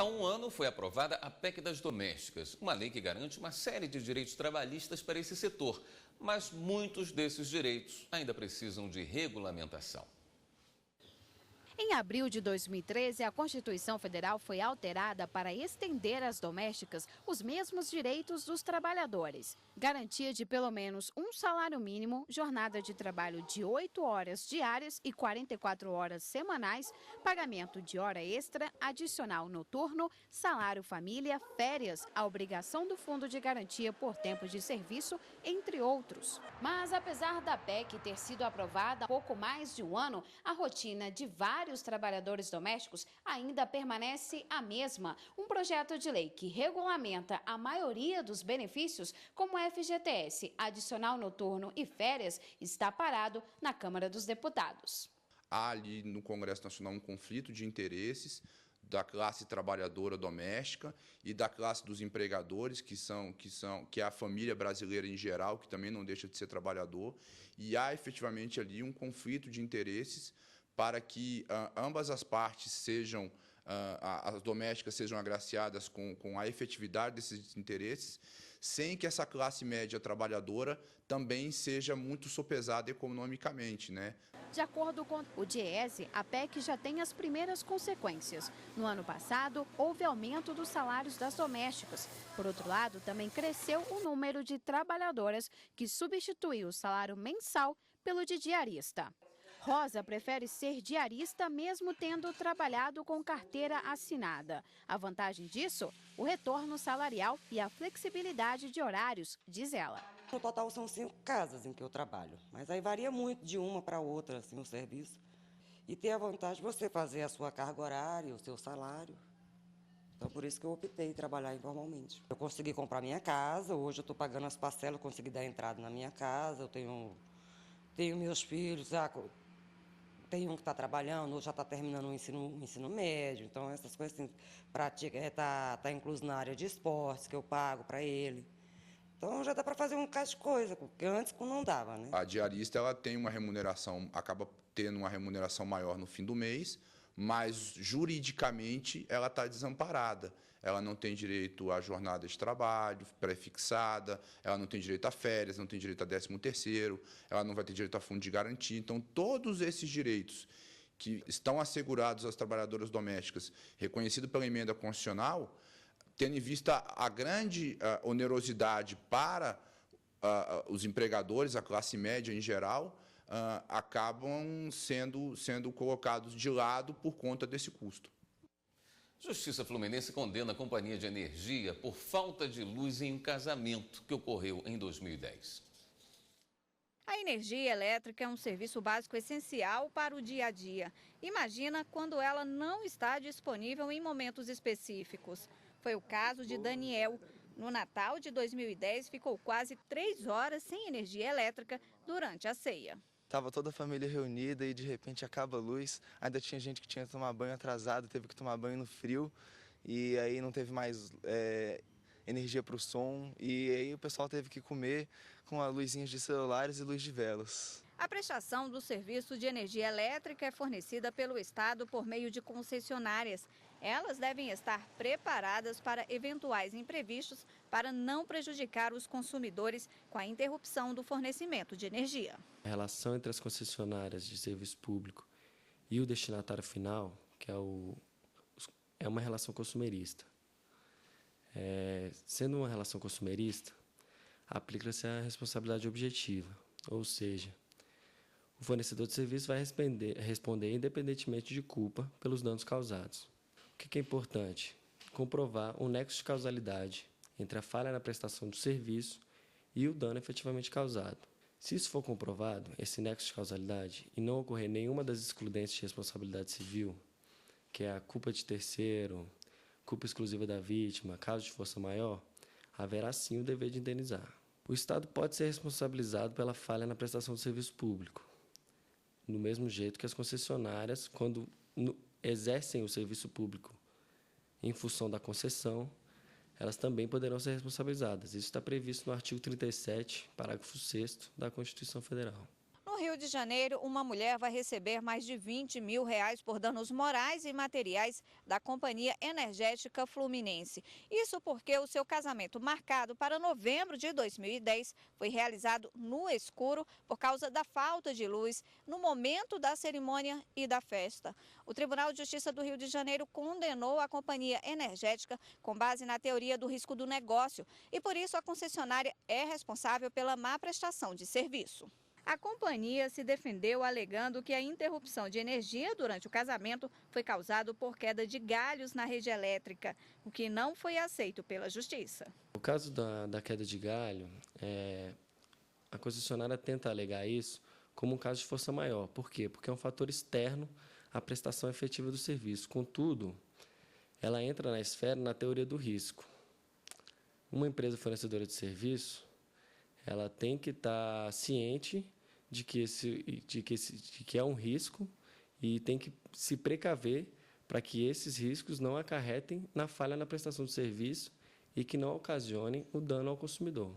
Há um ano foi aprovada a PEC das Domésticas, uma lei que garante uma série de direitos trabalhistas para esse setor, mas muitos desses direitos ainda precisam de regulamentação. Em abril de 2013, a Constituição Federal foi alterada para estender às domésticas os mesmos direitos dos trabalhadores. Garantia de pelo menos um salário mínimo, jornada de trabalho de 8 horas diárias e 44 horas semanais, pagamento de hora extra, adicional noturno, salário família, férias, a obrigação do Fundo de Garantia por tempo de serviço, entre outros. Mas apesar da PEC ter sido aprovada há pouco mais de um ano, a rotina de vários trabalhadores domésticos ainda permanece a mesma. Um projeto de lei que regulamenta a maioria dos benefícios, como FGTS, adicional noturno e férias, está parado na Câmara dos Deputados. Há ali no Congresso Nacional um conflito de interesses da classe trabalhadora doméstica e da classe dos empregadores, que é a família brasileira em geral, que também não deixa de ser trabalhador, e há efetivamente ali um conflito de interesses para que ambas as partes sejam, as domésticas sejam agraciadas com a efetividade desses interesses, sem que essa classe média trabalhadora também seja muito sopesada economicamente, né? De acordo com o Diese, a PEC já tem as primeiras consequências. No ano passado, houve aumento dos salários das domésticas. Por outro lado, também cresceu o número de trabalhadoras que substituiu o salário mensal pelo de diarista. Rosa prefere ser diarista mesmo tendo trabalhado com carteira assinada. A vantagem disso? O retorno salarial e a flexibilidade de horários, diz ela. No total são 5 casas em que eu trabalho, mas aí varia muito de uma para outra assim, o serviço. E tem a vantagem de você fazer a sua carga horária, o seu salário. Então, por isso que eu optei em trabalhar informalmente. Eu consegui comprar minha casa, hoje eu estou pagando as parcelas, consegui dar entrada na minha casa, eu tenho meus filhos, tem um que está trabalhando, outro já está terminando o ensino médio, então essas coisas assim, tá incluso na área de esportes, que eu pago para ele. Então já dá para fazer um bocado de coisa, porque antes não dava, né? A diarista ela tem uma remuneração, acaba tendo uma remuneração maior no fim do mês, mas juridicamente ela está desamparada. Ela não tem direito à jornada de trabalho pré-fixada, ela não tem direito a férias, não tem direito a 13º, ela não vai ter direito a fundo de garantia. Então, todos esses direitos que estão assegurados às trabalhadoras domésticas, reconhecido pela emenda constitucional, tendo em vista a grande onerosidade para os empregadores, a classe média em geral, acabam sendo colocados de lado por conta desse custo. Justiça Fluminense condena a companhia de energia por falta de luz em um casamento que ocorreu em 2010. A energia elétrica é um serviço básico essencial para o dia a dia. Imagina quando ela não está disponível em momentos específicos. Foi o caso de Daniel. No Natal de 2010, ficou quase 3 horas sem energia elétrica durante a ceia. Estava toda a família reunida e de repente acaba a luz. Ainda tinha gente que tinha que tomar banho atrasado, teve que tomar banho no frio. E aí não teve mais energia para o som. E aí o pessoal teve que comer com as luzinhas de celulares e luz de velas. A prestação do serviço de energia elétrica é fornecida pelo Estado por meio de concessionárias. Elas devem estar preparadas para eventuais imprevistos para não prejudicar os consumidores com a interrupção do fornecimento de energia. A relação entre as concessionárias de serviço público e o destinatário final, que é uma relação consumerista. Sendo uma relação consumerista, aplica-se a responsabilidade objetiva, ou seja, o fornecedor de serviço vai responder independentemente de culpa pelos danos causados. O que é importante? Comprovar o nexo de causalidade entre a falha na prestação do serviço e o dano efetivamente causado. Se isso for comprovado, esse nexo de causalidade, e não ocorrer nenhuma das excludentes de responsabilidade civil, que é a culpa de terceiro, culpa exclusiva da vítima, caso de força maior, haverá sim o dever de indenizar. O Estado pode ser responsabilizado pela falha na prestação do serviço público, do mesmo jeito que as concessionárias, quando exercem o serviço público em função da concessão, elas também poderão ser responsabilizadas. Isso está previsto no artigo 37, parágrafo 6º da Constituição Federal. No No Rio de Janeiro, uma mulher vai receber mais de R$20 mil por danos morais e materiais da Companhia Energética Fluminense. Isso porque o seu casamento, marcado para novembro de 2010, foi realizado no escuro por causa da falta de luz no momento da cerimônia e da festa. O Tribunal de Justiça do Rio de Janeiro condenou a Companhia Energética com base na teoria do risco do negócio e, por isso, a concessionária é responsável pela má prestação de serviço. A companhia se defendeu alegando que a interrupção de energia durante o casamento foi causada por queda de galhos na rede elétrica, o que não foi aceito pela Justiça. No caso da queda de galho, a concessionária tenta alegar isso como um caso de força maior. Por quê? Porque é um fator externo à prestação efetiva do serviço. Contudo, ela entra na esfera na teoria do risco. Uma empresa fornecedora de serviço, ela tem que estar ciente de que é um risco e tem que se precaver para que esses riscos não acarretem na falha na prestação do serviço e que não ocasionem o dano ao consumidor.